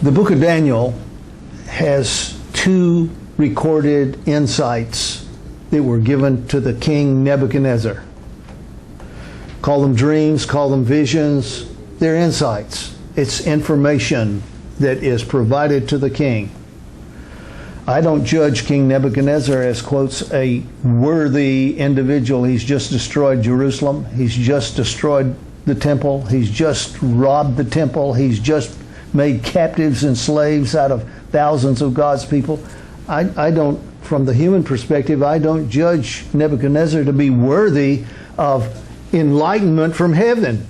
The book of Daniel has two recorded insights that were given to the king Nebuchadnezzar. Call them dreams, call them visions. They're insights. It's information that is provided to the king. I don't judge King Nebuchadnezzar as, quotes, a worthy individual. He's just destroyed Jerusalem. He's just destroyed the temple. He's just robbed the temple. He's just made captives and slaves out of thousands of God's people. I don't, from the human perspective, I don't judge Nebuchadnezzar to be worthy of enlightenment from heaven.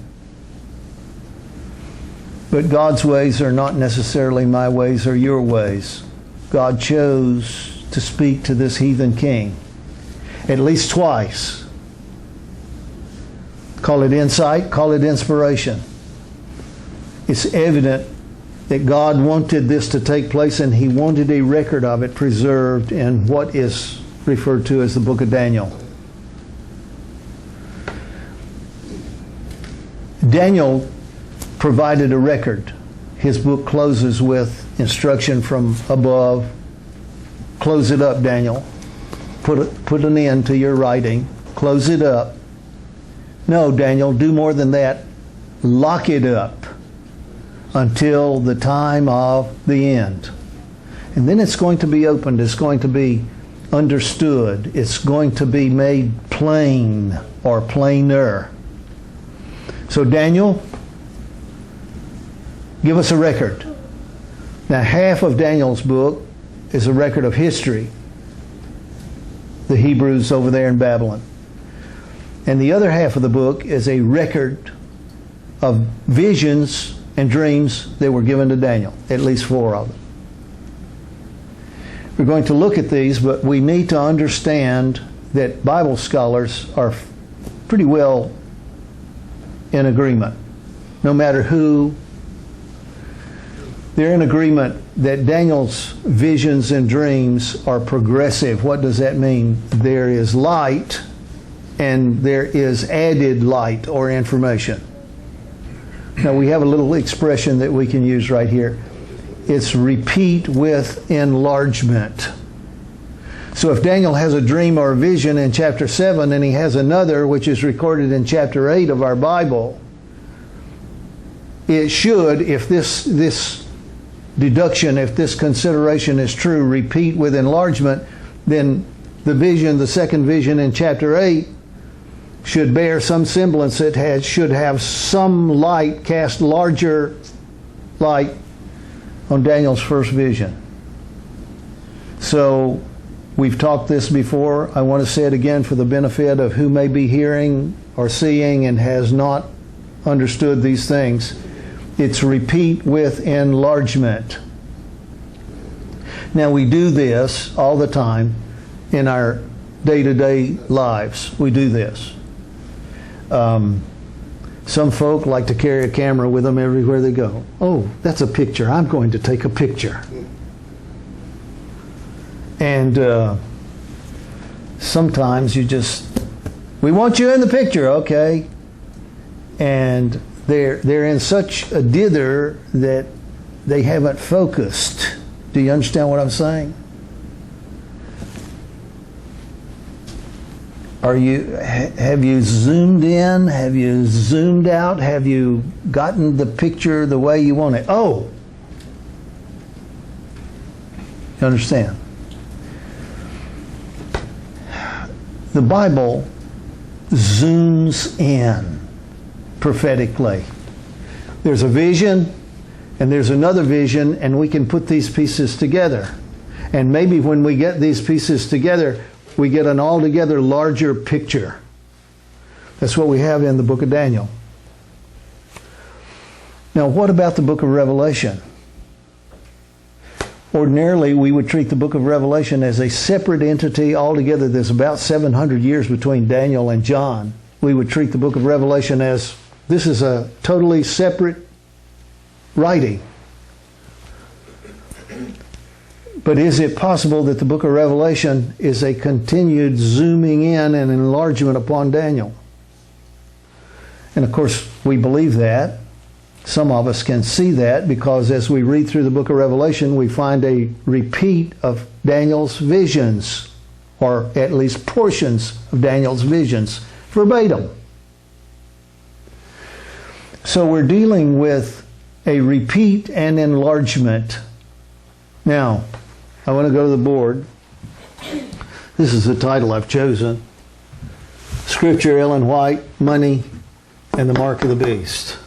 But God's ways are not necessarily my ways or your ways. God chose to speak to this heathen king at least twice. Call it insight, call it inspiration. It's evident that God wanted this to take place, and He wanted a record of it preserved in what is referred to as the book of Daniel. Daniel provided a record. His book closes with instruction from above. Close it up, Daniel. Put an end to your writing. Close it up. No, Daniel, do more than that. Lock it up until the time of the end. And then it's going to be opened. It's going to be understood. It's going to be made plain or plainer. So Daniel, give us a record. Now, half of Daniel's book is a record of history. The Hebrews over there in Babylon. And the other half of the book is a record of visions and dreams that were given to Daniel. At least 4 of them. We're going to look at these, but we need to understand that Bible scholars are pretty well in agreement. No matter who, they're in agreement that Daniel's visions and dreams are progressive. What does that mean? There is light and there is added light or information. Now we have a little expression that we can use right here. It's repeat with enlargement. So if Daniel has a dream or a vision in chapter 7 and he has another which is recorded in chapter 8 of our Bible, it should, if this deduction, if this consideration is true, repeat with enlargement, then the vision, the second vision in chapter 8 should bear some semblance. It should have some light, cast larger light on Daniel's first vision. So we've talked this before. I want to say it again for the benefit of who may be hearing or seeing and has not understood these things. It's repeat with enlargement. Now we do this all the time in our day-to-day lives. We do this. Some folk like to carry a camera with them everywhere they go. Oh, that's a picture. I'm going to take a picture. And sometimes we want you in the picture, okay? And they're in such a dither that they haven't focused. Do you understand what I'm saying? Have you zoomed in? Have you zoomed out? Have you gotten the picture the way you want it? Oh! You understand? The Bible zooms in prophetically. There's a vision, and there's another vision, and we can put these pieces together. And maybe when we get these pieces together, we get an altogether larger picture. That's what we have in the book of Daniel. Now, what about the book of Revelation? Ordinarily, we would treat the book of Revelation as a separate entity altogether. There's about 700 years between Daniel and John. We would treat the book of Revelation as this is a totally separate writing. But is it possible that the book of Revelation is a continued zooming in and enlargement upon Daniel? And of course, we believe that. Some of us can see that because as we read through the book of Revelation, we find a repeat of Daniel's visions, or at least portions of Daniel's visions, verbatim. So we're dealing with a repeat and enlargement. Now, I want to go to the board. This is the title I've chosen. Scripture, Ellen White, Money, and the Mark of the Beast.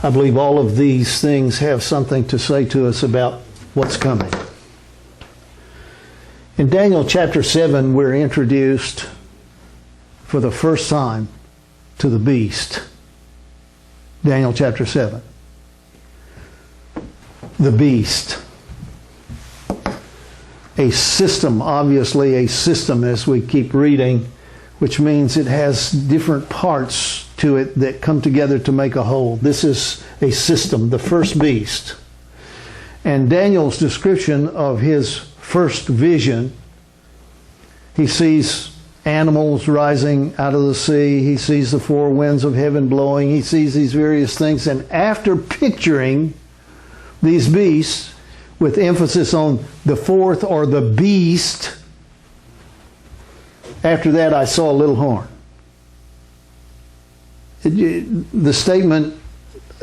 I believe all of these things have something to say to us about what's coming. In Daniel chapter 7, we're introduced for the first time to the beast. Daniel chapter 7. The beast. A system, obviously a system as we keep reading, which means it has different parts to it that come together to make a whole. This is a system, the first beast. And Daniel's description of his first vision, he sees animals rising out of the sea. He sees the four winds of heaven blowing. He sees these various things. And after picturing these beasts, with emphasis on the fourth or the beast, after that I saw a little horn. The statement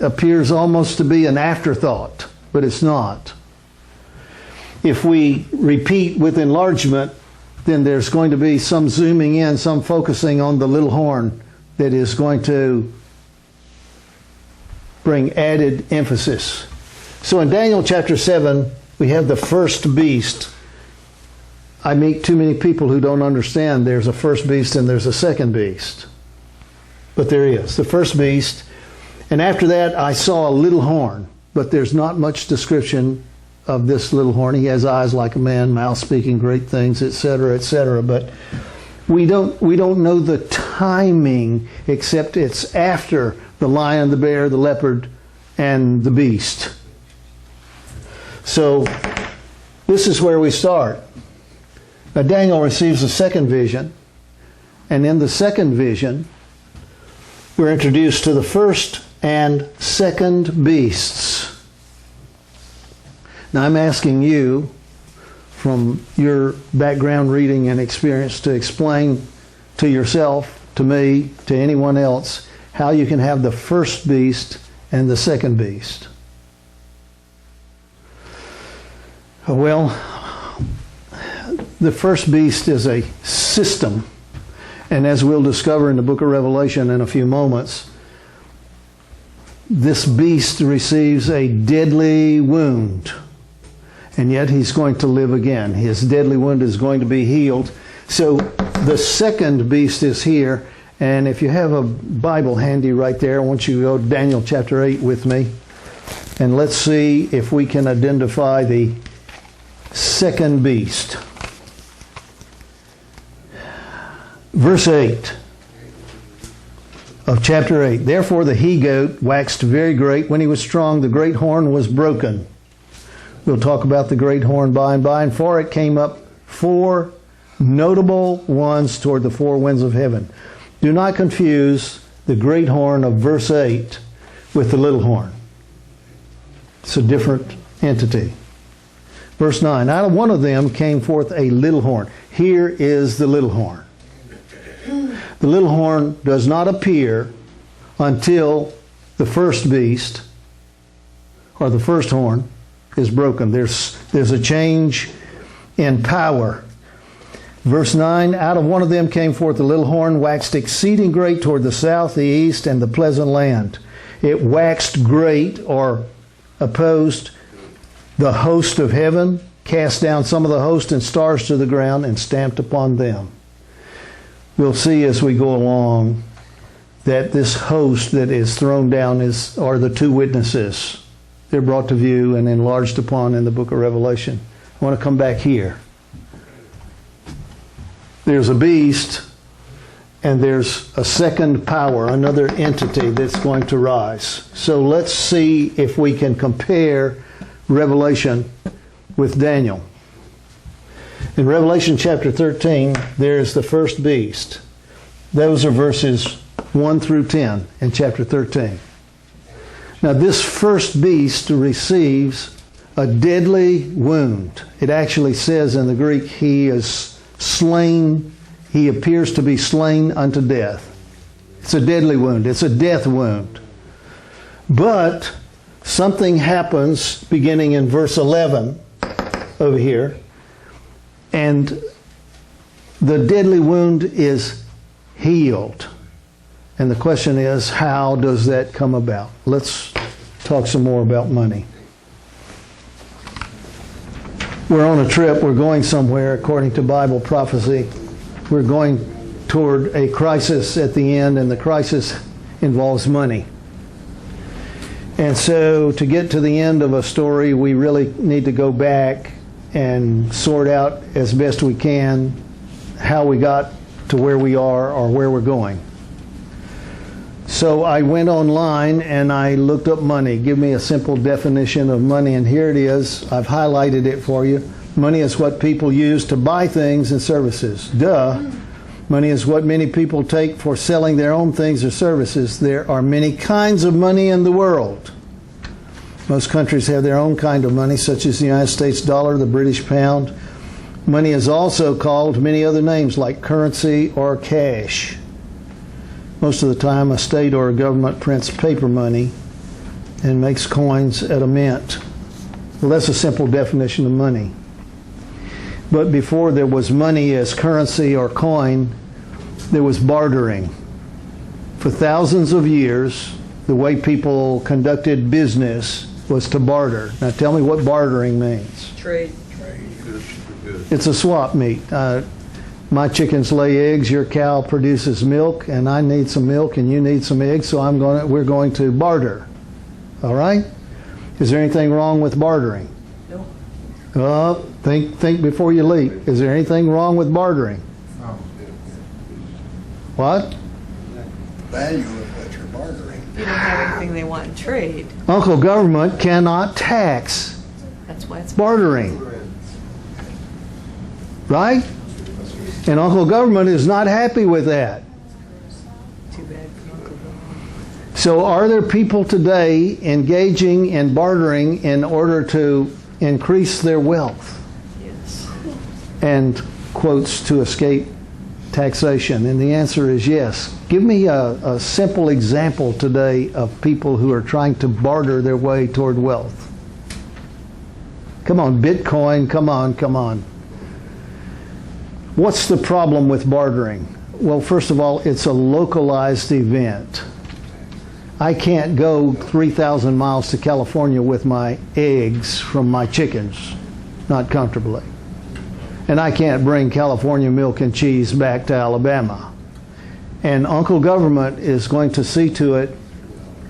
appears almost to be an afterthought, but it's not. If we repeat with enlargement, then there's going to be some zooming in, some focusing on the little horn that is going to bring added emphasis. So in Daniel chapter 7, we have the first beast. I meet too many people who don't understand there's a first beast and there's a second beast. But there is, the first beast. And after that, I saw a little horn. But there's not much description of this little horn. He has eyes like a man, mouth speaking great things, etc., etc. But we don't know the timing, except it's after the lion, the bear, the leopard, and the beast. So this is where we start. Now Daniel receives a second vision. And in the second vision, we're introduced to the first and second beasts. Now I'm asking you, from your background reading and experience, to explain to yourself, to me, to anyone else, how you can have the first beast and the second beast. Well, the first beast is a system. And as we'll discover in the book of Revelation in a few moments, this beast receives a deadly wound. And yet he's going to live again. His deadly wound is going to be healed. So the second beast is here. And if you have a Bible handy right there, I want you to go to Daniel chapter 8 with me. And let's see if we can identify the second beast. Verse 8 of chapter 8. Therefore the he-goat waxed very great. When he was strong, the great horn was broken. We'll talk about the great horn by and by. And for it came up four notable ones toward the four winds of heaven. Do not confuse the great horn of verse 8 with the little horn. It's a different entity. Verse 9. Out of one of them came forth a little horn. Here is the little horn. The little horn does not appear until the first beast, or the first horn, is broken. There's a change in power. Verse 9, out of one of them came forth the little horn, waxed exceeding great toward the south, the east, and the pleasant land. It waxed great, or opposed the host of heaven, cast down some of the host and stars to the ground, and stamped upon them. We'll see as we go along that this host that is thrown down are the two witnesses. They're brought to view and enlarged upon in the book of Revelation. I want to come back here. There's a beast, and there's a second power, another entity that's going to rise. So let's see if we can compare Revelation with Daniel. In Revelation chapter 13, there's the first beast. Those are verses 1 through 10 in chapter 13. Now, this first beast receives a deadly wound. It actually says in the Greek, he is slain, he appears to be slain unto death. It's a deadly wound. It's a death wound. But something happens beginning in verse 11 over here, and the deadly wound is healed. And the question is, how does that come about? Let's talk some more about money. We're on a trip. We're going somewhere according to Bible prophecy. We're going toward a crisis at the end, and the crisis involves money. And so to get to the end of a story, we really need to go back and sort out as best we can how we got to where we are or where we're going. So I went online and I looked up money. Give me a simple definition of money, and here it is. I've highlighted it for you. Money is what people use to buy things and services. Duh. Money is what many people take for selling their own things or services. There are many kinds of money in the world. Most countries have their own kind of money, such as the United States dollar, the British pound. Money is also called many other names like currency or cash. Most of the time, a state or a government prints paper money and makes coins at a mint. Well, that's a simple definition of money. But before there was money as currency or coin, there was bartering. For thousands of years, the way people conducted business was to barter. Now tell me what bartering means. Trade. It's a swap meet. My chickens lay eggs, your cow produces milk, and I need some milk and you need some eggs, so we're going to barter. All right? Is there anything wrong with bartering? No. Think before you leap. Is there anything wrong with bartering? No. What? Value of what you're bartering. If you don't have anything they want in trade, Uncle Government cannot tax that's why it's bartering. Right? And Uncle Government is not happy with that. too bad for Uncle Bill. So are there people today engaging in bartering in order to increase their wealth? Yes. And quotes to escape taxation? And the answer is yes. Give me a simple example today of people who are trying to barter their way toward wealth. Come on, Bitcoin, come on. What's the problem with bartering? Well, first of all, it's a localized event. I can't go 3,000 miles to California with my eggs from my chickens, not comfortably. And I can't bring California milk and cheese back to Alabama. And Uncle Government is going to see to it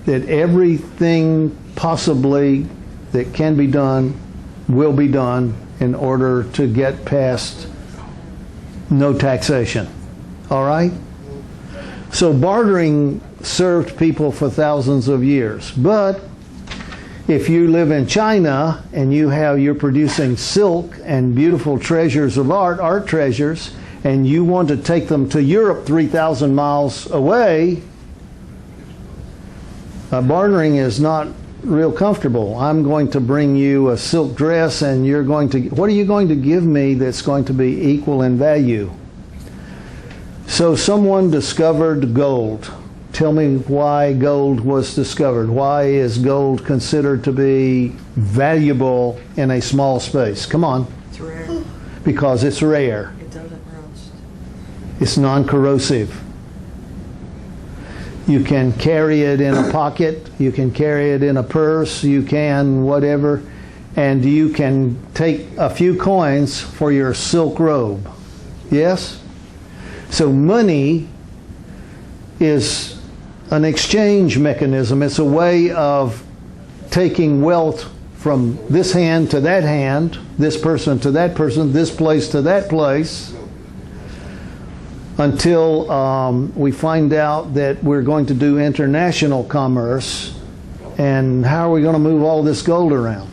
that everything possibly that can be done will be done in order to get past no taxation. All right? So bartering served people for thousands of years. But if you live in China and you're producing silk and beautiful treasures of art treasures, and you want to take them to Europe 3,000 miles away, bartering is not real comfortable. I'm going to bring you a silk dress, and what are you going to give me that's going to be equal in value? So someone discovered gold. Tell me why gold was discovered. Why is gold considered to be valuable in a small space? Come on. It's rare. Because it's rare. It doesn't roast. It's non-corrosive. You can carry it in a pocket. You can carry it in a purse. You can whatever. And you can take a few coins for your silk robe. Yes? So money is an exchange mechanism. It's a way of taking wealth from this hand to that hand, this person to that person, this place to that place, until we find out that we're going to do international commerce. And how are we going to move all this gold around?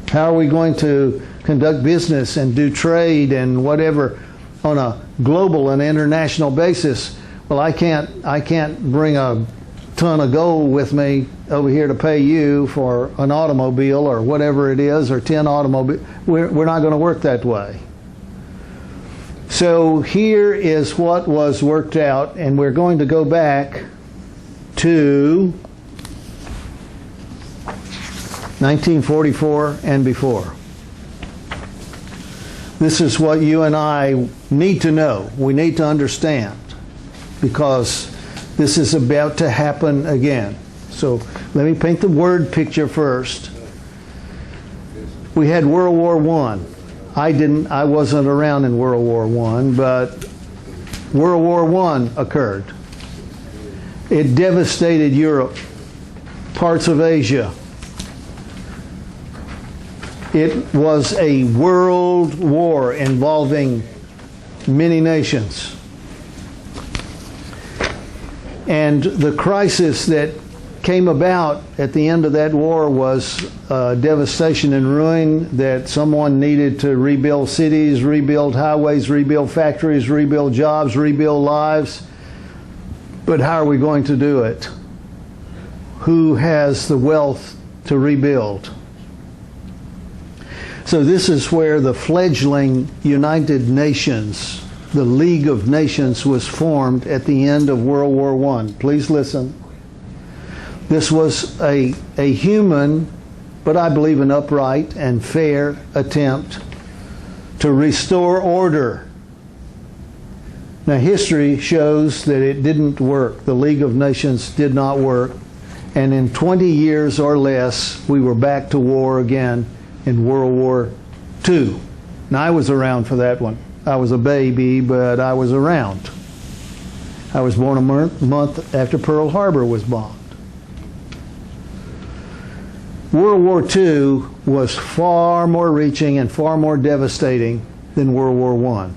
How are we going to conduct business and do trade and whatever on a global and international basis? Well, I can't bring a ton of gold with me over here to pay you for an automobile or whatever it is, or 10 automobiles. We're not going to work that way. So here is what was worked out, and we're going to go back to 1944 and before. This is what you and I need to know. We need to understand, because this is about to happen again. So let me paint the word picture first. We had World War I. I wasn't around in World War I, but World War I occurred. It devastated Europe, parts of Asia. It was a world war involving many nations. And the crisis that came about at the end of that war was devastation and ruin, that someone needed to rebuild cities, rebuild highways, rebuild factories, rebuild jobs, rebuild lives. But how are we going to do it? Who has the wealth to rebuild? So this is where the fledgling United Nations, the League of Nations, was formed at the end of World War I. Please listen. This was a human, but I believe an upright and fair attempt to restore order. Now, history shows that it didn't work. The League of Nations did not work. And in 20 years or less, we were back to war again in World War II. Now, I was around for that one. I was a baby, but I was around. I was born a month after Pearl Harbor was bombed. World War II was far more reaching and far more devastating than World War I.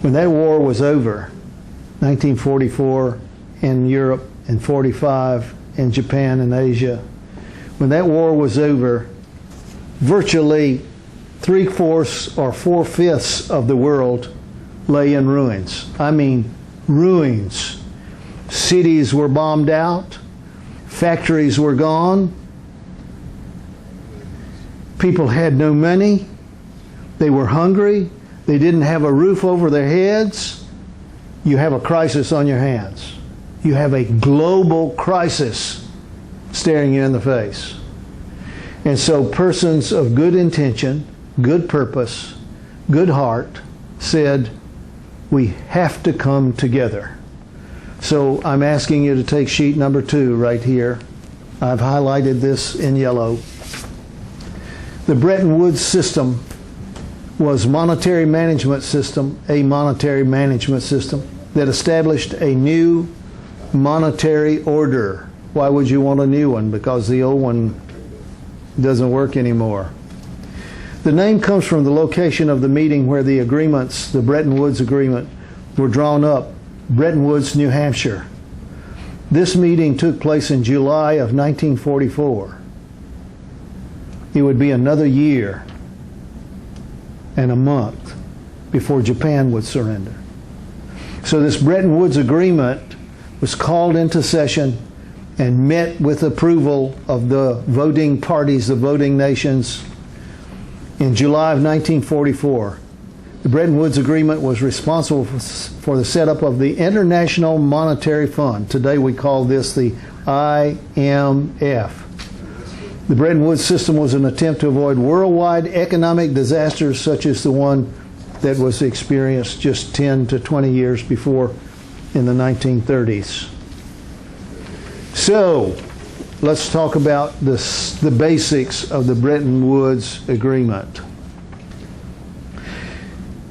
When that war was over, 1944 in Europe and 45 in Japan and Asia, when that war was over, virtually 3/4 or 4/5 of the world lay in ruins. I mean, ruins. Cities were bombed out. Factories were gone. People had no money. They were hungry. They didn't have a roof over their heads. You have a crisis on your hands. You have a global crisis staring you in the face. And so persons of good intention, good purpose, good heart said, we have to come together. So I'm asking you to take sheet number 2 right here. I've highlighted this in yellow. The Bretton Woods system was a monetary management system that established a new monetary order. Why would you want a new one? Because the old one doesn't work anymore. The name comes from the location of the meeting where the agreements, the Bretton Woods Agreement, were drawn up, Bretton Woods, New Hampshire. This meeting took place in July of 1944. It would be another year and a month before Japan would surrender. So this Bretton Woods Agreement was called into session and met with approval of the voting parties, the voting nations, in July of 1944. The Bretton Woods Agreement was responsible for the setup of the International Monetary Fund. Today we call this the IMF. The Bretton Woods system was an attempt to avoid worldwide economic disasters such as the one that was experienced just 10 to 20 years before in the 1930s. So, let's talk about the basics of the Bretton Woods Agreement.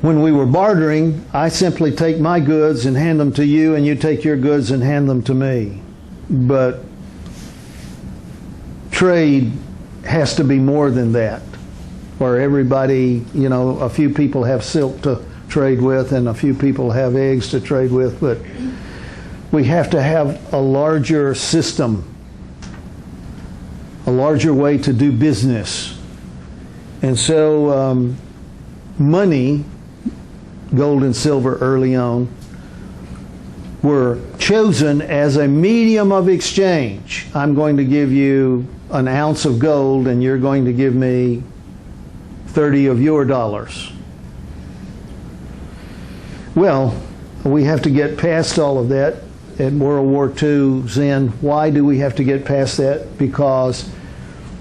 When we were bartering, I simply take my goods and hand them to you, and you take your goods and hand them to me. But trade has to be more than that, where everybody, a few people have silk to trade with and a few people have eggs to trade with, but we have to have a larger system, a larger way to do business. And so money, gold and silver early on, were chosen as a medium of exchange. I'm going to give you an ounce of gold and you're going to give me 30 of your dollars. Well, we have to get past all of that at World War II's end. Why do we have to get past that? Because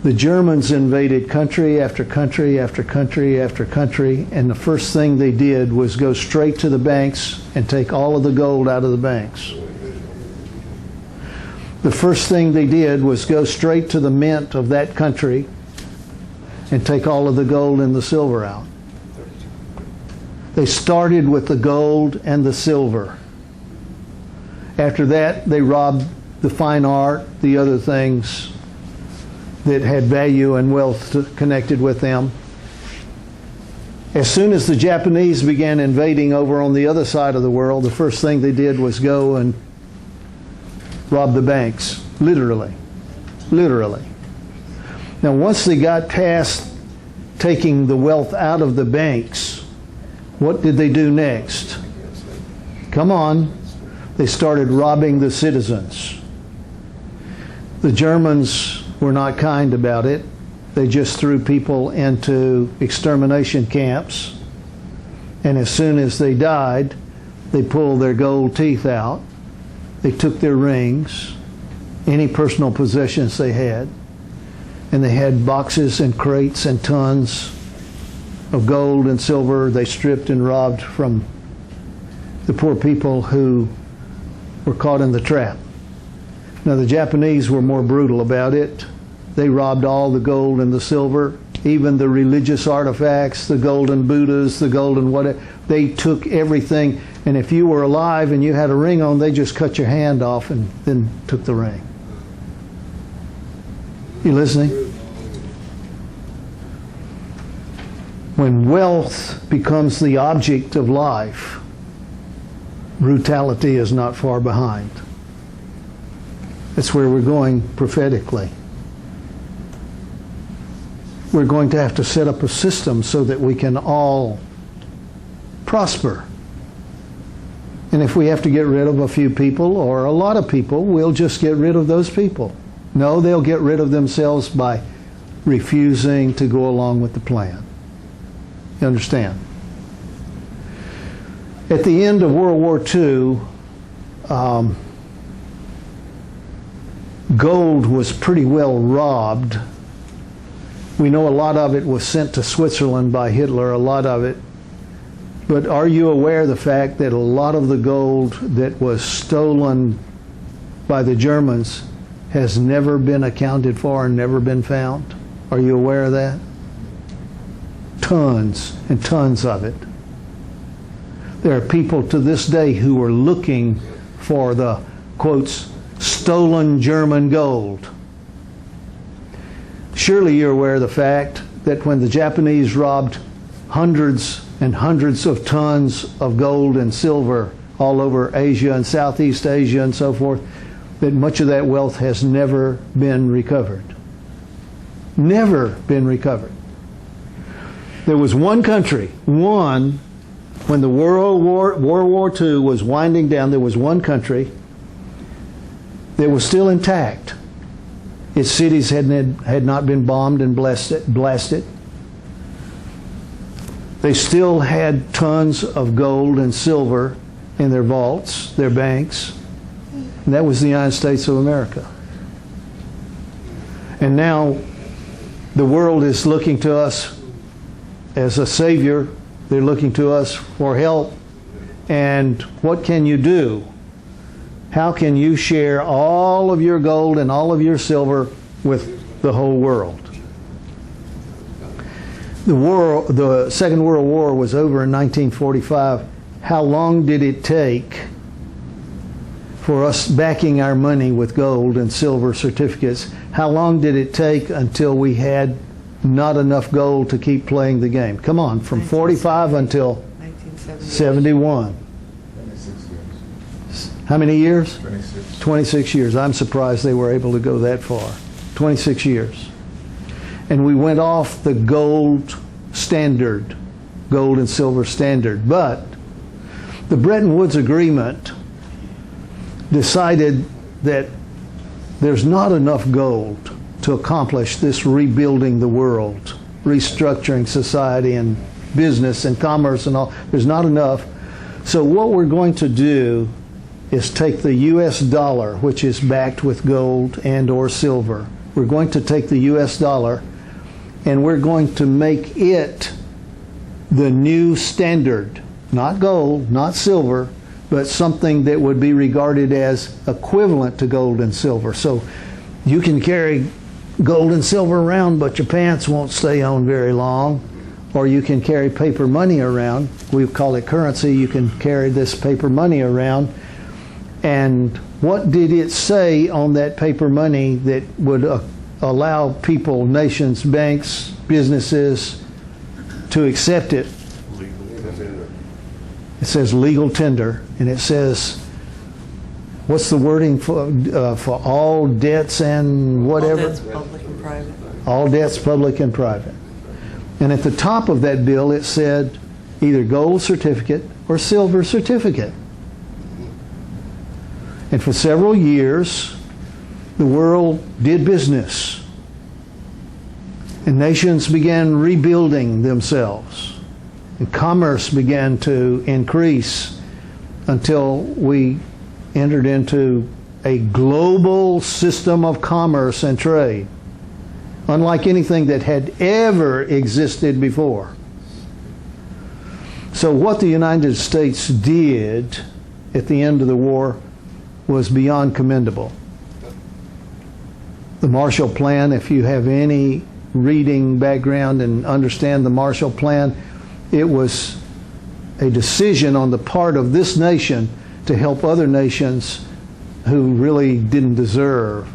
the Germans invaded country after country after country after country, and the first thing they did was go straight to the banks and take all of the gold out of the banks. The first thing they did was go straight to the mint of that country and take all of the gold and the silver out. They started with the gold and the silver. After that, they robbed the fine art, the other things that had value and wealth connected with them. As soon as the Japanese began invading over on the other side of the world, the first thing they did was go and rob the banks, literally. Literally. Now, once they got past taking the wealth out of the banks, what did they do next? Come on. They started robbing the citizens. The Germans were not kind about it. They just threw people into extermination camps. And as soon as they died, they pulled their gold teeth out. They took their rings, any personal possessions they had, and they had boxes and crates and tons of gold and silver they stripped and robbed from the poor people who were caught in the trap. Now, the Japanese were more brutal about it. They robbed all the gold and the silver, even the religious artifacts, the golden Buddhas, the golden whatever. They took everything, and if you were alive and you had a ring on, they just cut your hand off and then took the ring. You listening? When wealth becomes the object of life, brutality is not far behind. That's where we're going prophetically. We're going to have to set up a system so that we can all prosper. And if we have to get rid of a few people or a lot of people, we'll just get rid of those people. No, they'll get rid of themselves by refusing to go along with the plan. You understand? At the end of World War II, gold was pretty well robbed. We know a lot of it was sent to Switzerland by Hitler, a lot of it. But are you aware of the fact that a lot of the gold that was stolen by the Germans has never been accounted for and never been found? Are you aware of that? Tons and tons of it. There are people to this day who are looking for the, quotes, stolen German gold. Surely you're aware of the fact that when the Japanese robbed hundreds and hundreds of tons of gold and silver all over Asia and Southeast Asia and so forth, that much of that wealth has never been recovered. Never been recovered. There was one country, when the World War II was winding down, there was one country that was still intact. Its cities had not been bombed and blasted. They still had tons of gold and silver in their vaults, their banks. And that was the United States of America. And now the world is looking to us as a savior. They're looking to us for help. And what can you do? How can you share all of your gold and all of your silver with the whole world? The Second World War was over in 1945. How long did it take for us backing our money with gold and silver certificates? How long did it take until we had not enough gold to keep playing the game? Come on, from 45 until 1971. 26 years. How many years? 26. 26 years. I'm surprised they were able to go that far. 26 years. And we went off the gold standard, gold and silver standard. But the Bretton Woods Agreement decided that there's not enough gold to accomplish this rebuilding the world, restructuring society and business and commerce and all. There's not enough. So what we're going to do is take the U.S. dollar, which is backed with gold and or silver. We're going to take the U.S. dollar and we're going to make it the new standard. Not gold, not silver, but something that would be regarded as equivalent to gold and silver. So you can carry gold and silver around, but your pants won't stay on very long. Or you can carry paper money around. We call it currency. You can carry this paper money around. And what did it say on that paper money that would allow people, nations, banks, businesses to accept it? It says legal tender, and it says, what's the wording for all debts and whatever? All debts, public and private. All debts, public and private. And at the top of that bill, it said either gold certificate or silver certificate. And for several years, the world did business. And nations began rebuilding themselves. And commerce began to increase until we entered into a global system of commerce and trade, unlike anything that had ever existed before. So what the United States did at the end of the war was beyond commendable. The Marshall Plan, if you have any reading background and understand the Marshall Plan, it was a decision on the part of this nation to help other nations who really didn't deserve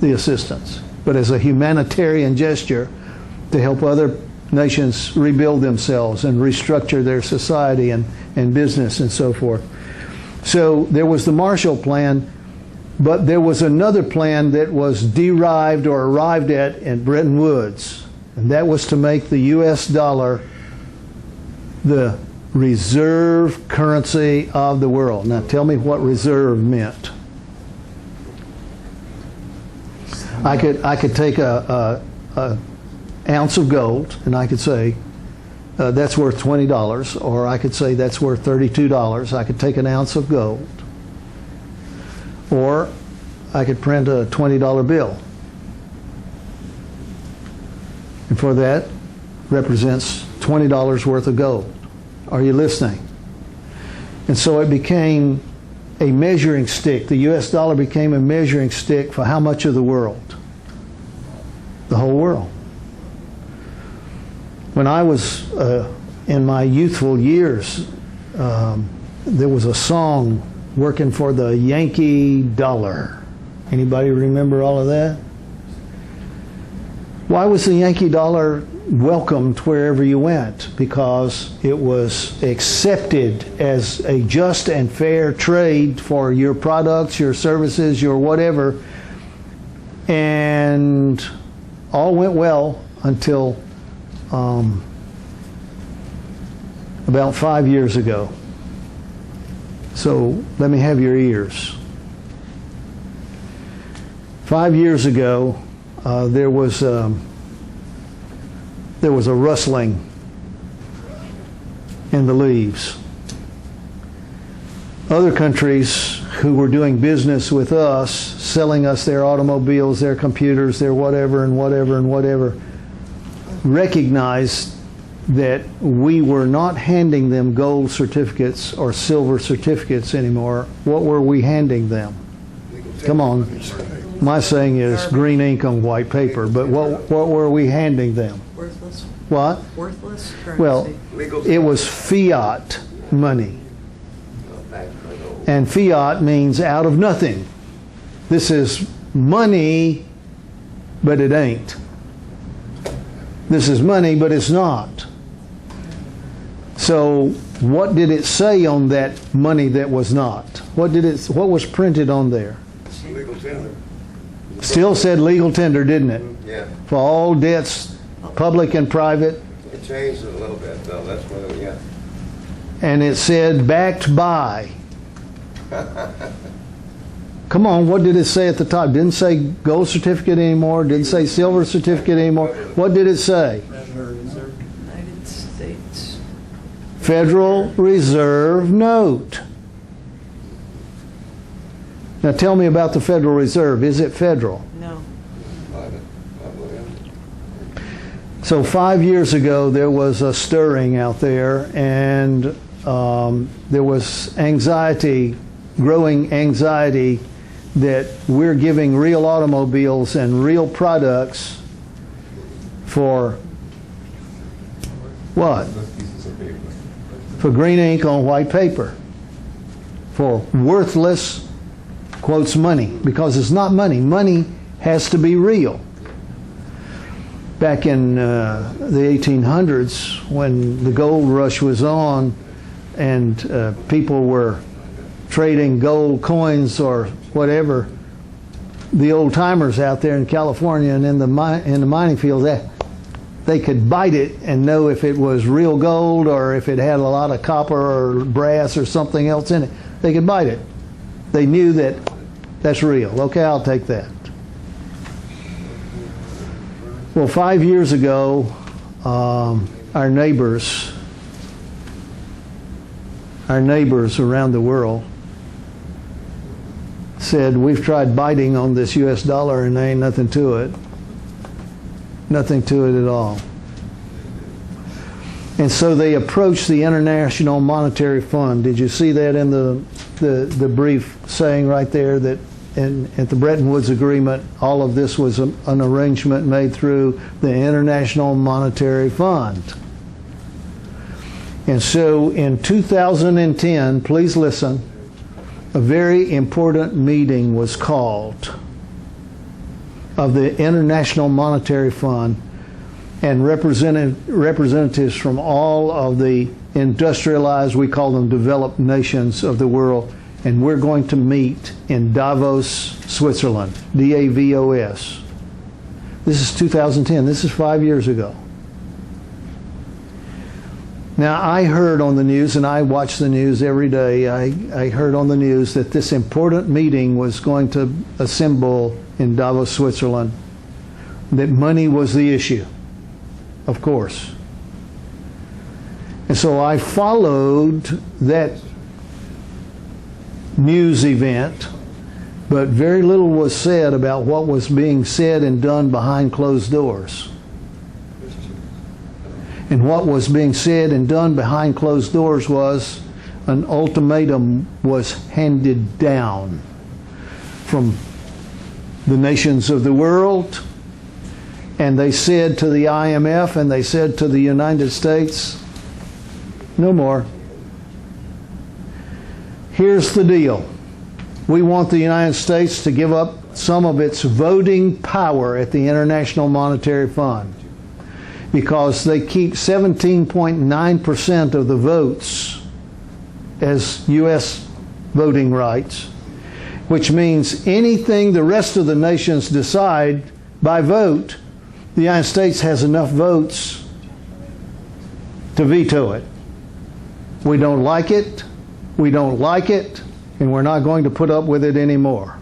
the assistance, but as a humanitarian gesture to help other nations rebuild themselves and restructure their society and business and so forth. So there was the Marshall Plan, but there was another plan that was derived or arrived at Bretton Woods, and that was to make the U.S. dollar the reserve currency of the world. Now tell me what reserve meant. I could take a ounce of gold and I could say that's worth $20, or I could say that's worth $32. I could take an ounce of gold, or I could print a $20 bill, and for that represents $20 worth of gold. Are you listening? And so it became a measuring stick. The U.S. dollar became a measuring stick for how much of the world? The whole world. When I was in my youthful years, there was a song working for the Yankee dollar. Anybody remember all of that? Why was the Yankee dollar welcomed wherever you went? Because it was accepted as a just and fair trade for your products, your services, your whatever, and all went well until about 5 years ago. So let me have your ears. 5 years ago, there was a rustling in the leaves. Other countries who were doing business with us, selling us their automobiles, their computers, their whatever and whatever and whatever, recognized that we were not handing them gold certificates or silver certificates anymore. What were we handing them? Come on. My saying is green ink on white paper, but what were we handing them? Worthless. What? Worthless currency. Well, it was fiat money. And fiat means out of nothing. This is money, but it ain't. This is money, but it's not. So what did it say on that money that was not? What was printed on there? Legal tender. Still said legal tender, didn't it? Yeah. For all debts, public and private. It changed it a little bit, though. That's what, yeah. And it said backed by. Come on, what did it say at the top? Didn't say gold certificate anymore. Didn't say silver certificate anymore. What did it say? United States. Federal Reserve note. Now tell me about the Federal Reserve. Is it federal? No. So 5 years ago, there was a stirring out there, and there was anxiety, growing anxiety, that we're giving real automobiles and real products for what? Pieces of paper. For green ink on white paper. For worthless, quotes, money. Because it's not money. Money has to be real. Back in the 1800s, when the gold rush was on and people were trading gold coins or whatever, the old timers out there in California and in the mining fields, they could bite it and know if it was real gold or if it had a lot of copper or brass or something else in it. They could bite it. They knew that that's real. Okay, I'll take that. Well, 5 years ago, our neighbors around the world said, we've tried biting on this US dollar and there ain't nothing to it. Nothing to it at all. And so they approached the International Monetary Fund. Did you see that in the brief saying right there that at the Bretton Woods Agreement, all of this was an arrangement made through the International Monetary Fund. And so in 2010, please listen, a very important meeting was called of the International Monetary Fund, and representatives from all of the industrialized, we call them developed nations of the world, and we're going to meet in Davos, Switzerland, Davos. This is 2010. This is 5 years ago. Now, I heard on the news, and I watch the news every day, I heard on the news that this important meeting was going to assemble in Davos, Switzerland, that money was the issue, of course. And so I followed that news event, but very little was said about what was being said and done behind closed doors. And what was being said and done behind closed doors was an ultimatum was handed down from the nations of the world, and they said to the IMF and they said to the United States, no more. Here's the deal. We want the United States to give up some of its voting power at the International Monetary Fund, because they keep 17.9% of the votes as U.S. voting rights, which means anything the rest of the nations decide by vote, the United States has enough votes to veto it. We don't like it, we don't like it, and we're not going to put up with it anymore.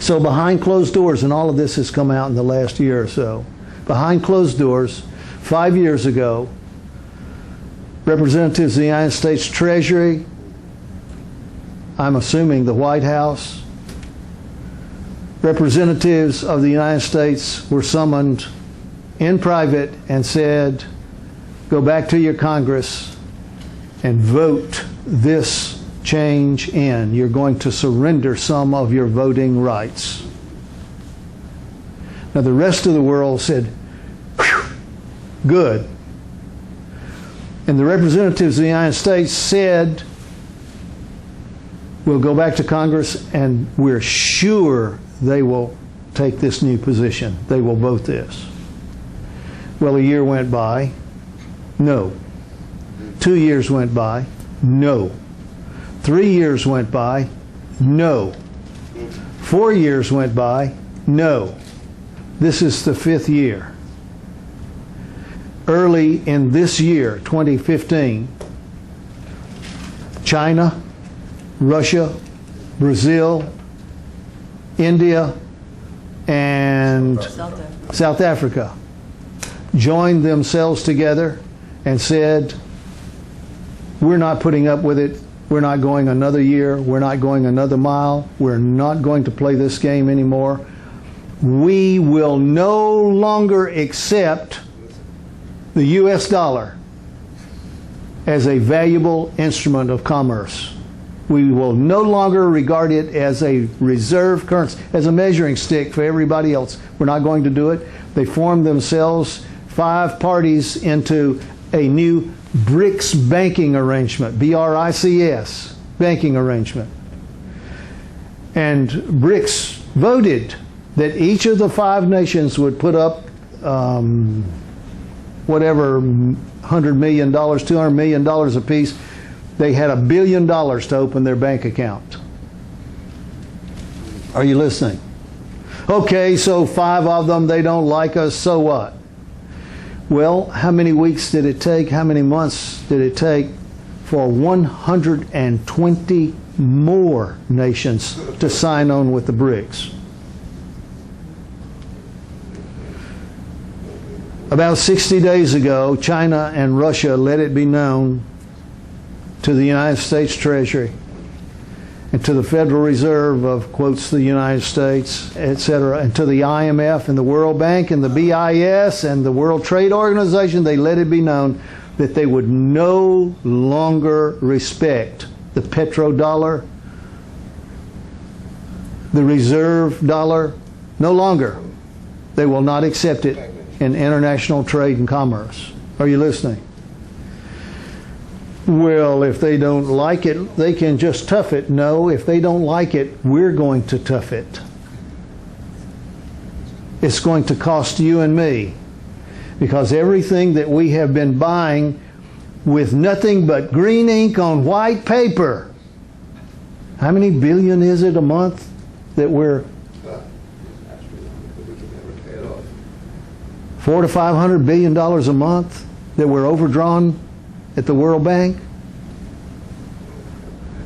So behind closed doors, and all of this has come out in the last year or so, behind closed doors, 5 years ago, representatives of the United States Treasury, I'm assuming the White House, representatives of the United States were summoned in private and said, go back to your Congress and vote this change in. You're going to surrender some of your voting rights. Now the rest of the world said, whew, good. And the representatives of the United States said, we'll go back to Congress and we're sure they will take this new position. They will vote this. Well, a year went by. No. 2 years went by. No. 3 years went by. No. 4 years went by. No. This is the 5th year. Early in this year, 2015, China, Russia, Brazil, India, and South Africa. South Africa joined themselves together and said, we're not putting up with it. We're not going another year. We're not going another mile. We're not going to play this game anymore. We will no longer accept the U.S. dollar as a valuable instrument of commerce. We will no longer regard it as a reserve currency, as a measuring stick for everybody else. We're not going to do it. They formed themselves, 5 parties, into a new BRICS banking arrangement, BRICS, banking arrangement. And BRICS voted that each of the 5 nations would put up whatever, $100 million, $200 million apiece. They had $1 billion to open their bank account. Are you listening? Okay, so 5 of them, they don't like us, so what? Well, how many weeks did it take? How many months did it take for 120 more nations to sign on with the BRICS? About 60 days ago, China and Russia let it be known to the United States Treasury and to the Federal Reserve of, quotes, the United States, etc., and to the IMF and the World Bank and the BIS and the World Trade Organization, they let it be known that they would no longer respect the petrodollar, the reserve dollar, no longer. They will not accept it in international trade and commerce. Are you listening? Well, if they don't like it, they can just tough it. No, if they don't like it, we're going to tough it. It's going to cost you and me. Because everything that we have been buying with nothing but green ink on white paper. How many billion is it a month that we're... $400 to $500 billion a month that we're overdrawn at the World Bank?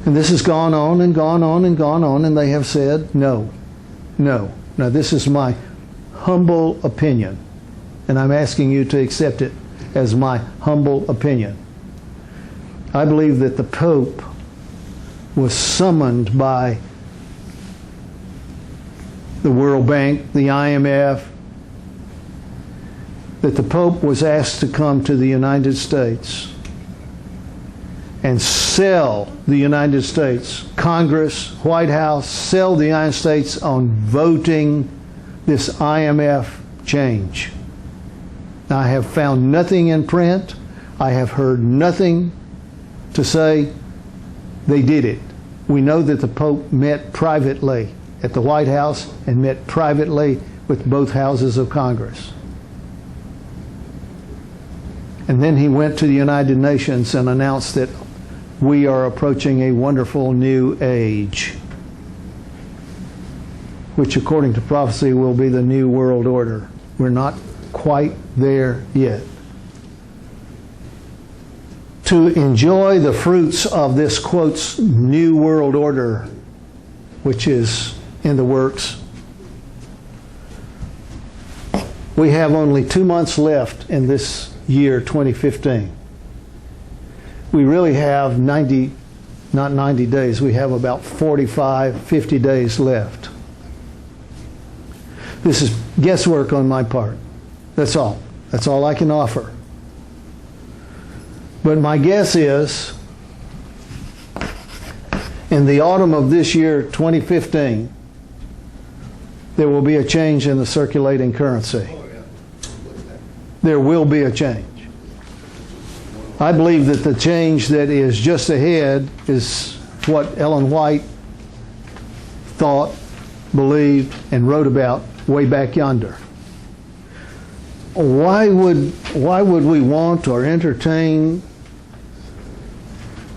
And this has gone on and gone on and gone on, and they have said, no, no. Now, this is my humble opinion, and I'm asking you to accept it as my humble opinion. I believe that the Pope was summoned by the World Bank, the IMF, that the Pope was asked to come to the United States and sell the United States, Congress, White House, sell the United States on voting this IMF change. Now, I have found nothing in print. I have heard nothing to say they did it. We know that the Pope met privately at the White House and met privately with both houses of Congress. And then he went to the United Nations and announced that we are approaching a wonderful new age, which according to prophecy will be the new world order. We're not quite there yet. To enjoy the fruits of this, quotes, new world order, which is in the works, we have only 2 months left in this year 2015. We really have not 90 days, we have about 45, 50 days left. This is guesswork on my part. That's all. That's all I can offer. But my guess is, in the autumn of this year, 2015, there will be a change in the circulating currency. There will be a change. I believe that the change that is just ahead is what Ellen White thought, believed, and wrote about way back yonder. Why would we want or entertain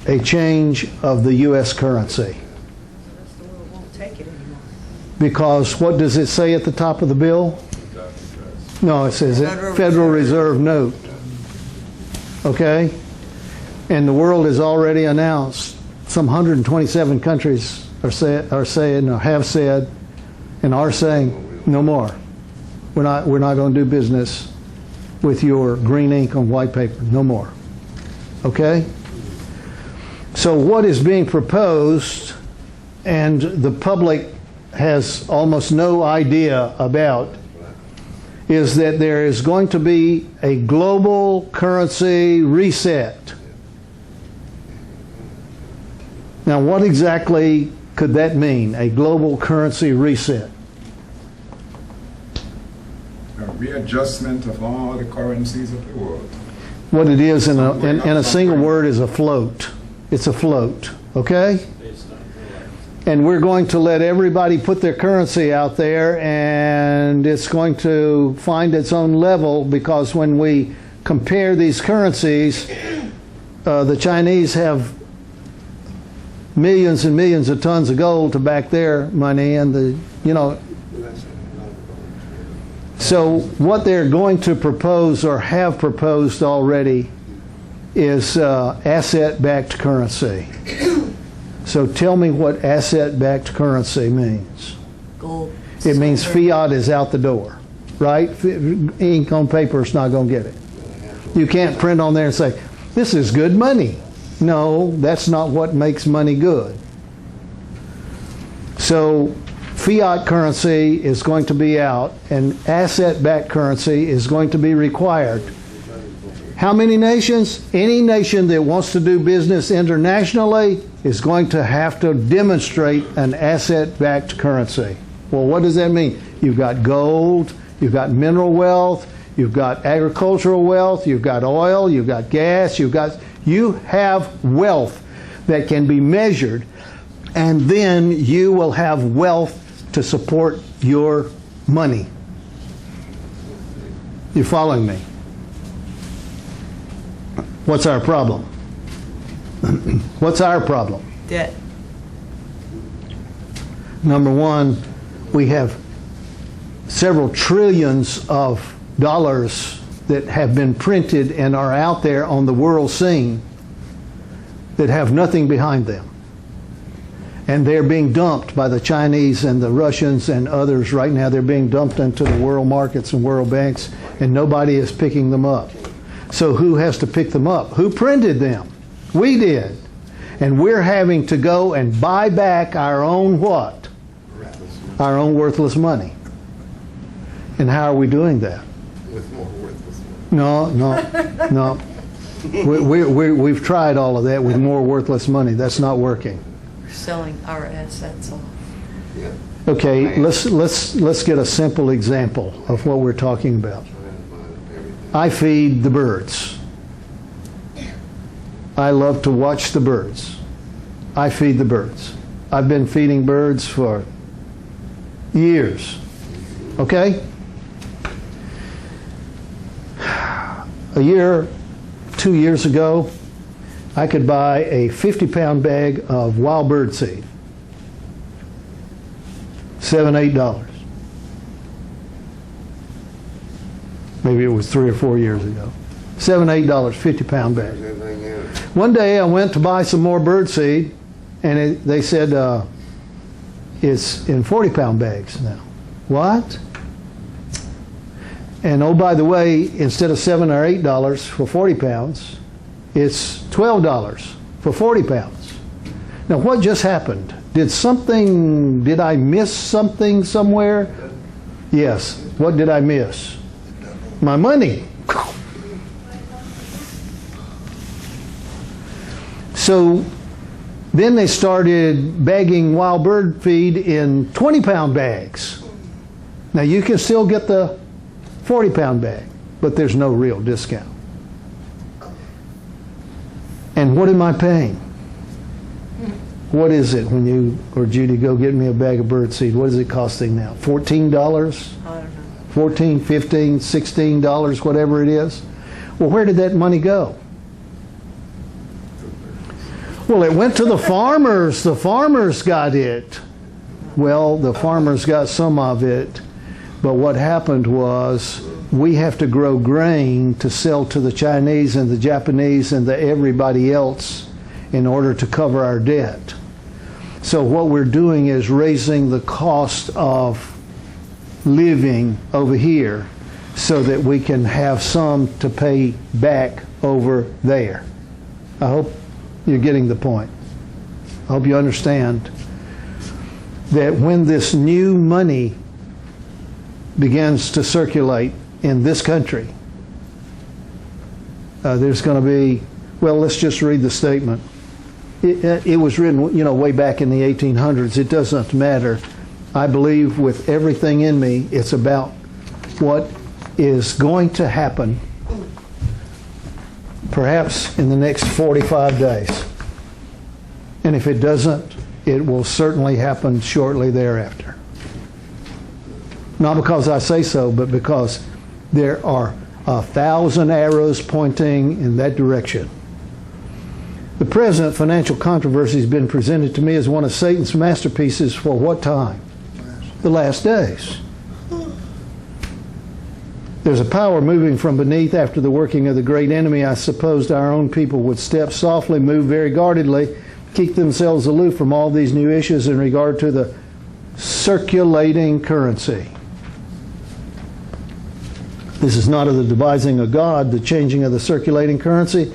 a change of the U.S. currency? The world won't take it anymore. Because what does it say at the top of the bill? No, it says Federal Reserve note. Okay? And the world has already announced, some 127 countries are saying or have said and are saying, no more. We're not going to do business with your green ink on white paper. No more. Okay? So what is being proposed, and the public has almost no idea about, is that there is going to be a global currency reset. Now, what exactly could that mean, a global currency reset? A readjustment of all the currencies of the world. What it is in a single word is a float. It's a float, okay? And we're going to let everybody put their currency out there, and it's going to find its own level, because when we compare these currencies, the Chinese have millions and millions of tons of gold to back their money, and so what they're going to propose or have proposed already is asset-backed currency. So tell me what asset-backed currency means. Gold. It means fiat is out the door, right? Ink on paper is not going to get it. You can't print on there and say, this is good money. No, that's not what makes money good. So fiat currency is going to be out, and asset-backed currency is going to be required. How many nations? Any nation that wants to do business internationally is going to have to demonstrate an asset-backed currency. Well, what does that mean? You've got gold, you've got mineral wealth, you've got agricultural wealth, you've got oil, you've got gas, you have wealth that can be measured, and then you will have wealth to support your money. You following me? What's our problem? What's our problem? Debt. Number one, we have several trillions of dollars that have been printed and are out there on the world scene that have nothing behind them. And they're being dumped by the Chinese and the Russians and others right now. They're being dumped into the world markets and world banks, and nobody is picking them up. So who has to pick them up? Who printed them? We did. And we're having to go and buy back our own what? Our own worthless money. And how are we doing that? With more worthless money. No. We've tried all of that with more worthless money. That's not working. We're selling our assets off. Yeah. Okay, let's get a simple example of what we're talking about. I feed the birds. I love to watch the birds. I feed the birds. I've been feeding birds for years. Okay? A year, 2 years ago, I could buy a 50-pound bag of wild bird seed. $7, $8. Maybe it was 3 or 4 years ago. $7, $8, 50-pound bag. Everything else. One day I went to buy some more bird seed, and they said it's in 40-pound bags now. What? And oh, by the way, instead of $7 or $8 for 40 pounds, it's $12 for 40 pounds. Now, what just happened? Did I miss something somewhere? Yes. What did I miss? My money. So then they started bagging wild bird feed in 20-pound bags. Now you can still get the 40-pound bag, but there's no real discount. And what am I paying? What is it when you or Judy go get me a bag of bird seed? What is it costing now? $14? I don't know. $14, $15, $16, whatever it is. Well, where did that money go? Well, it went to the farmers. The farmers got it. Well, the farmers got some of it, but what happened was we have to grow grain to sell to the Chinese and the Japanese and the everybody else in order to cover our debt. So what we're doing is raising the cost of living over here so that we can have some to pay back over there. I hope you're getting the point. I hope you understand that when this new money begins to circulate in this country, there's going to be, well, let's just read the statement. It was written, way back in the 1800s. It doesn't matter. I believe with everything in me, it's about what is going to happen perhaps in the next 45 days. And if it doesn't, it will certainly happen shortly thereafter. Not because I say so, but because there are 1,000 arrows pointing in that direction. The present financial controversy has been presented to me as one of Satan's masterpieces for what time? The last days. There's a power moving from beneath after the working of the great enemy. I supposed our own people would step softly, move very guardedly, keep themselves aloof from all these new issues in regard to the circulating currency. This is not of the devising of God, the changing of the circulating currency.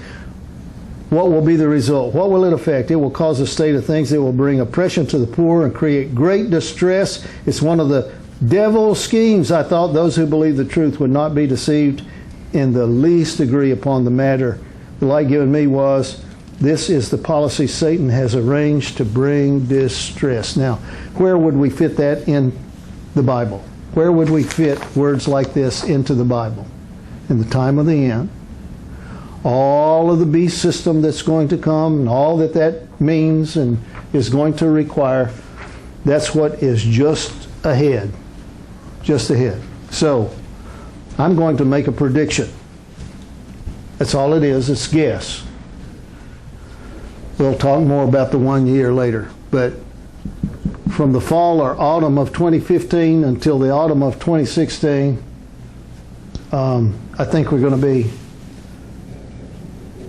What will be the result? What will it affect? It will cause a state of things that will bring oppression to the poor and create great distress. It's one of the devil's schemes. I thought those who believe the truth would not be deceived in the least degree upon the matter. The light given me was, this is the policy Satan has arranged to bring distress. Now, where would we fit that in the Bible? Where would we fit words like this into the Bible? In the time of the end, all of the beast system that's going to come and all that means and is going to require, that's what is just ahead. Just ahead. So, I'm going to make a prediction. That's all it is. It's guess. We'll talk more about the 1 year later. But from the fall or autumn of 2015 until the autumn of 2016, I think we're going to be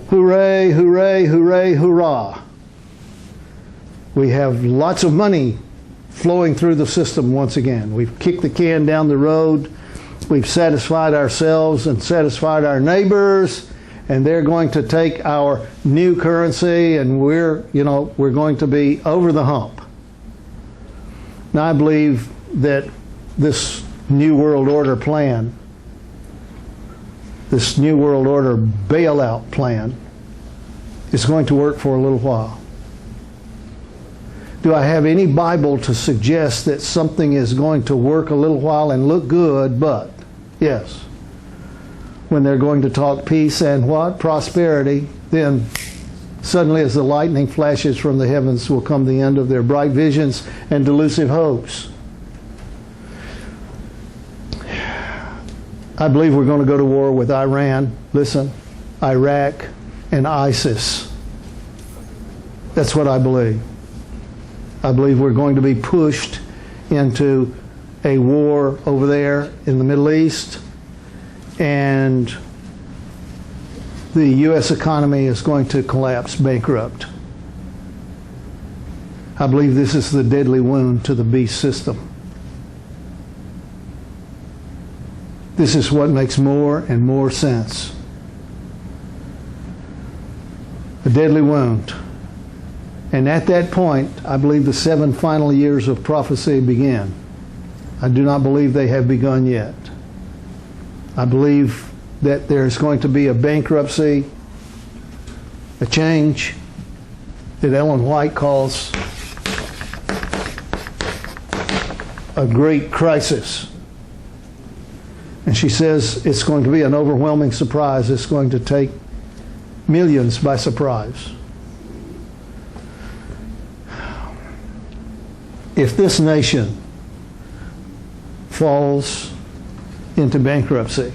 hooray, hooray, hooray, hurrah. We have lots of money flowing through the system once again. We've kicked the can down the road. We've satisfied ourselves and satisfied our neighbors, and they're going to take our new currency, and we're going to be over the hump. Now, I believe that this New World Order plan, this New World Order bailout plan, is going to work for a little while. Do I have any Bible to suggest that something is going to work a little while and look good, but, yes, when they're going to talk peace and what? Prosperity, then suddenly as the lightning flashes from the heavens will come the end of their bright visions and delusive hopes. I believe we're going to go to war with Iran, listen, Iraq, and ISIS. That's what I believe. I believe we're going to be pushed into a war over there in the Middle East, and the U.S. economy is going to collapse bankrupt. I believe this is the deadly wound to the beast system. This is what makes more and more sense. A deadly wound. And at that point, I believe the 7 final years of prophecy begin. I do not believe they have begun yet. I believe that there's going to be a bankruptcy, a change that Ellen White calls a great crisis. And she says it's going to be an overwhelming surprise. It's going to take millions by surprise. If this nation falls into bankruptcy,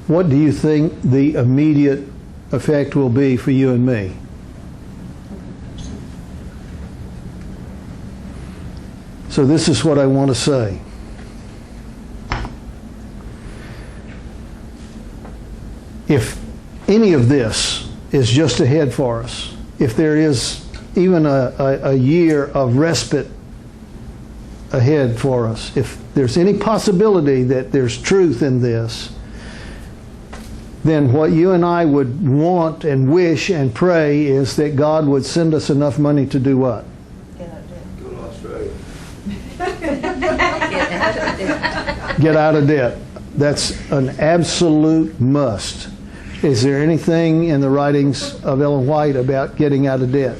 what do you think the immediate effect will be for you and me? So this is what I want to say. If any of this is just ahead for us, if there is even a year of respite ahead for us. If there's any possibility that there's truth in this, then what you and I would want and wish and pray is that God would send us enough money to do what? Get out there. Go to Australia. Get out of there. Get out of debt. That's an absolute must. Is there anything in the writings of Ellen White about getting out of debt?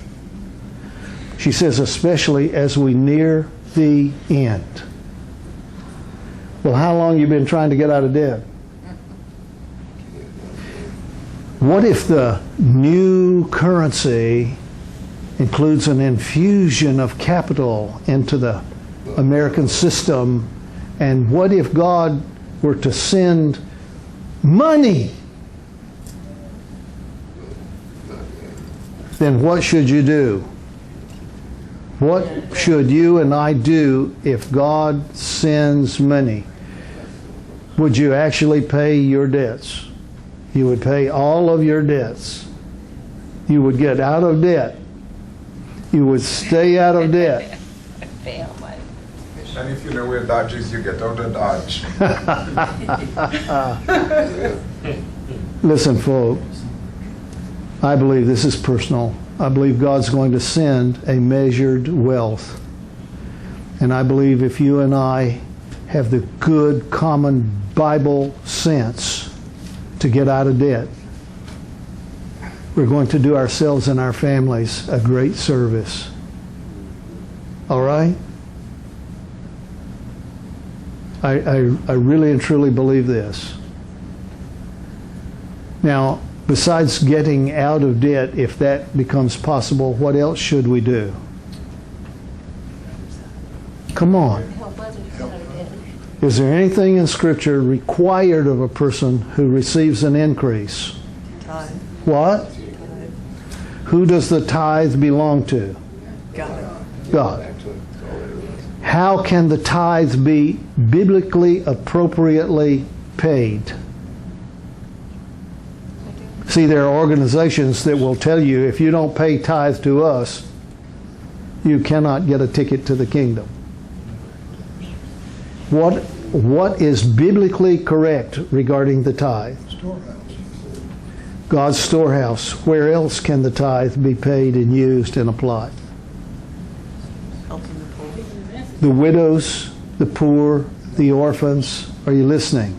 She says, especially as we near the end. Well, how long have you been trying to get out of debt? What if the new currency includes an infusion of capital into the American system? And what if God were to send money? Then what should you do? What should you and I do if God sends money? Would you actually pay your debts? You would pay all of your debts. You would get out of debt. You would stay out of debt. Fail, but And if you know where Dodge is, you get out of Dodge. Listen, folks, I believe this is personal. I believe God's going to send a measured wealth. And I believe if you and I have the good common Bible sense to get out of debt, we're going to do ourselves and our families a great service. All right? I really and truly believe this. Now, besides getting out of debt, if that becomes possible, what else should we do? Come on. help others get out of debt. Is there anything in Scripture required of a person who receives an increase? Tithe. What? Who does the tithe belong to? God. God. How can the tithe be biblically appropriately paid? See, there are organizations that will tell you if you don't pay tithe to us, you cannot get a ticket to the kingdom. What is biblically correct regarding the tithe? Storehouse. God's storehouse. Where else can the tithe be paid and used and applied? Helping the poor. The widows, the poor, the orphans. Are you listening?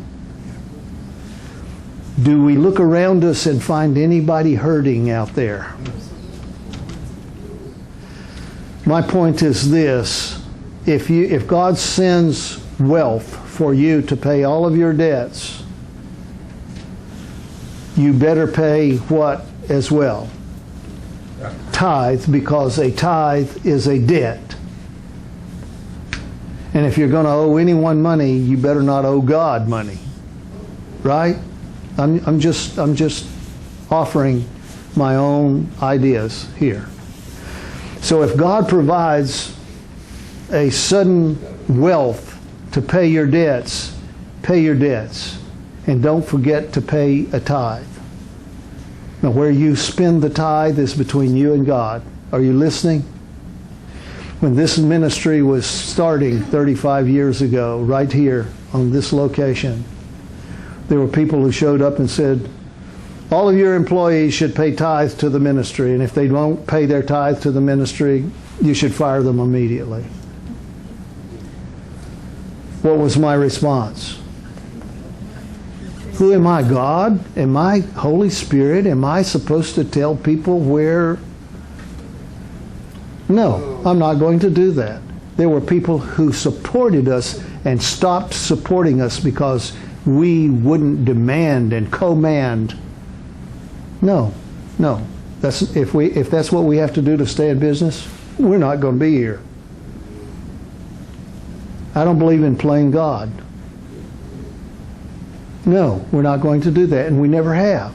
Do we look around us and find anybody hurting out there? My point is this. If God sends wealth for you to pay all of your debts, you better pay what as well? Tithe, because a tithe is a debt. And if you're going to owe anyone money, you better not owe God money. Right? I'm just offering my own ideas here. So if God provides a sudden wealth to pay your debts, pay your debts. And don't forget to pay a tithe. Now, where you spend the tithe is between you and God. Are you listening? When this ministry was starting 35 years ago, right here on this location, there were people who showed up and said, all of your employees should pay tithe to the ministry, and if they don't pay their tithe to the ministry, you should fire them immediately. What was my response? Who am I, God? Am I Holy Spirit? Am I supposed to tell people where? No, I'm not going to do that. There were people who supported us and stopped supporting us because we wouldn't demand and command. No. If that's what we have to do to stay in business, we're not going to be here. I don't believe in playing God. No, we're not going to do that, and we never have.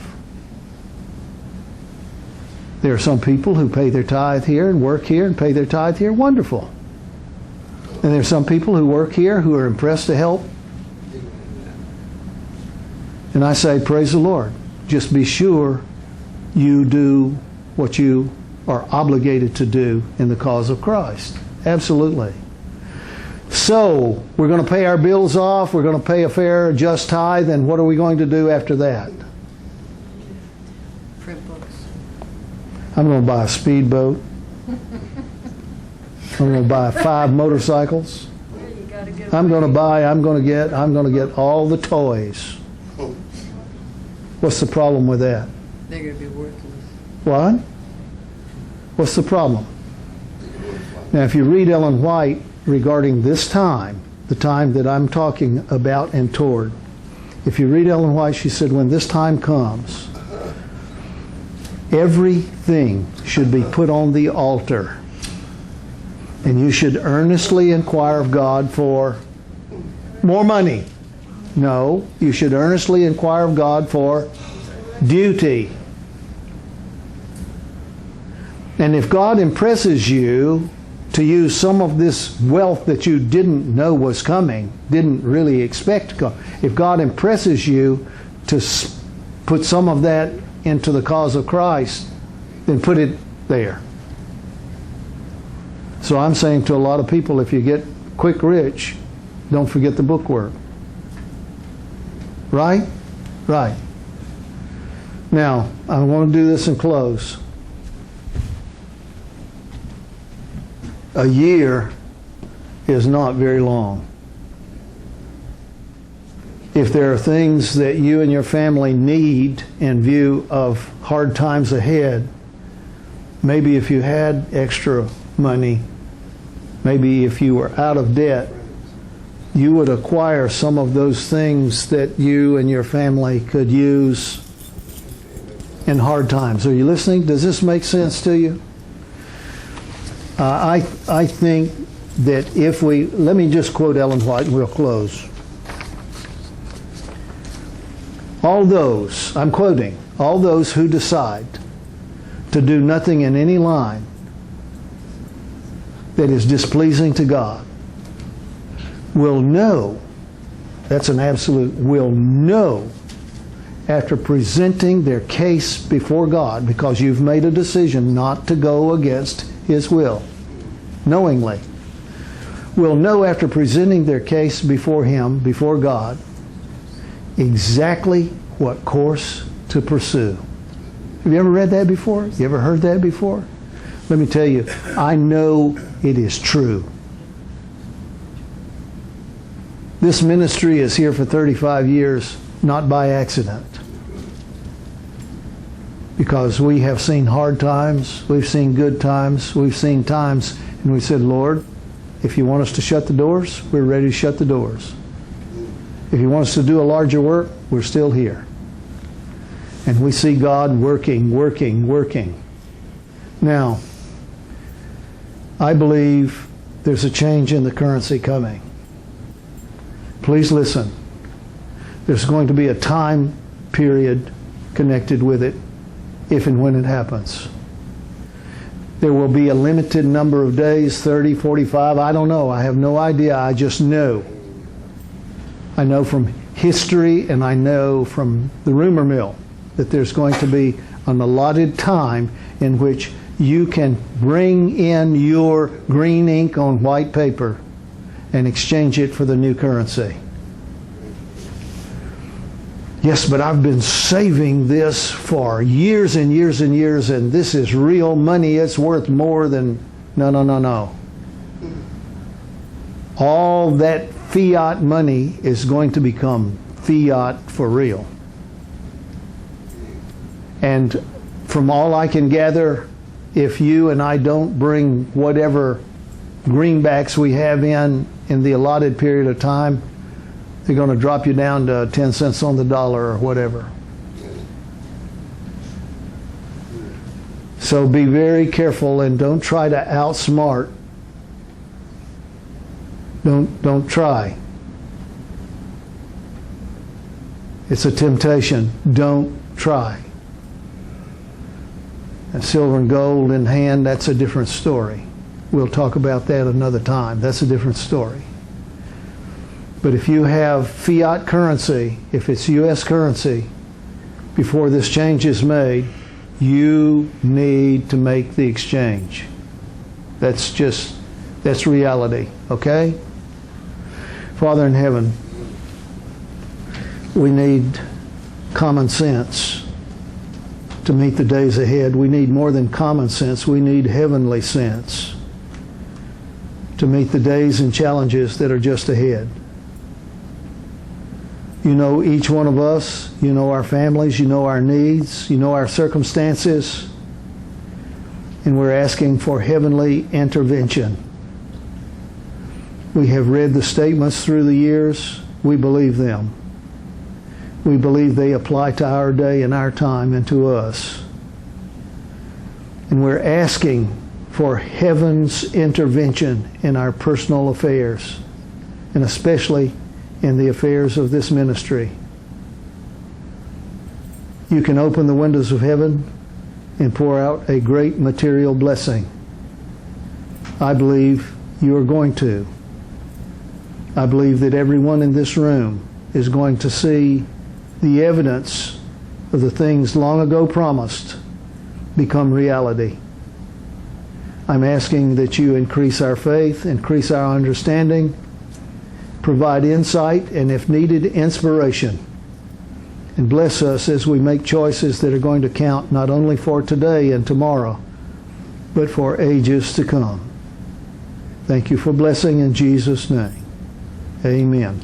There are some people who pay their tithe here and work here and pay their tithe here. Wonderful. And there are some people who work here who are impressed to help. And I say, praise the Lord. Just be sure you do what you are obligated to do in the cause of Christ. Absolutely. So, we're going to pay our bills off, we're going to pay a fair, just tithe, and what are we going to do after that? Print books. I'm going to buy a speedboat. I'm going to buy 5 motorcycles. Yeah, you gotta get I'm going to get all the toys. What's the problem with that? They're gonna be worthless. What? What's the problem? Now, if you read Ellen White regarding this time, the time that I'm talking about and toward, if you read Ellen White, she said, when this time comes, everything should be put on the altar. And you should earnestly inquire of God for more money. No, you should earnestly inquire of God for duty. And if God impresses you to use some of this wealth that you didn't know was coming, didn't really expect to come, if God impresses you to put some of that into the cause of Christ, then put it there. So I'm saying to a lot of people, if you get quick rich, don't forget the bookwork. Right? Right. Now, I want to do this and close. A year is not very long. If there are things that you and your family need in view of hard times ahead, maybe if you had extra money, maybe if you were out of debt, you would acquire some of those things that you and your family could use in hard times. Are you listening? Does this make sense to you? I think that if we, let me just quote Ellen White and we'll close. All those, I'm quoting, all those who decide to do nothing in any line that is displeasing to God will know, that's an absolute, will know after presenting their case before God, because you've made a decision not to go against His will, knowingly, will know after presenting their case before Him, before God, exactly what course to pursue. Have you ever read that before? You ever heard that before? Let me tell you, I know it is true. This ministry is here for 35 years, not by accident. Because we have seen hard times, we've seen good times, we've seen times, and we said, Lord, if you want us to shut the doors, we're ready to shut the doors. If you want us to do a larger work, we're still here. And we see God working. Now, I believe there's a change in the currency coming. Please listen. There's going to be a time period connected with it, if and when it happens. There will be a limited number of days, 30, 45, I don't know. I have no idea. I just know. I know from history and I know from the rumor mill that there's going to be an allotted time in which you can bring in your green ink on white paper and exchange it for the new currency. Yes, but I've been saving this for years and years and years, and this is real money. It's worth more than... No. All that fiat money is going to become fiat for real. And from all I can gather, if you and I don't bring whatever greenbacks we have in the allotted period of time, they're going to drop you down to 10 cents on the dollar or whatever. So be very careful and don't try to outsmart. Don't try. It's a temptation. Don't try. And silver and gold in hand, that's a different story. We'll talk about that another time. That's a different story. But if you have fiat currency, if it's U.S. currency, before this change is made, You need to make the exchange. That's reality, okay? Father in heaven, we need common sense to meet the days ahead. We need more than common sense. We need heavenly sense to meet the days and challenges that are just ahead. You know each one of us. You know our families. You know our needs. You know our circumstances. And we're asking for heavenly intervention. We have read the statements through the years. We believe them. We believe they apply to our day and our time and to us. And we're asking for heaven's intervention in our personal affairs, and especially in the affairs of this ministry. You can open the windows of heaven and pour out a great material blessing. I believe you are going to. I believe that everyone in this room is going to see the evidence of the things long ago promised become reality. I'm asking that you increase our faith, increase our understanding, provide insight, and if needed, inspiration. And bless us as we make choices that are going to count not only for today and tomorrow, but for ages to come. Thank you for blessing in Jesus' name. Amen.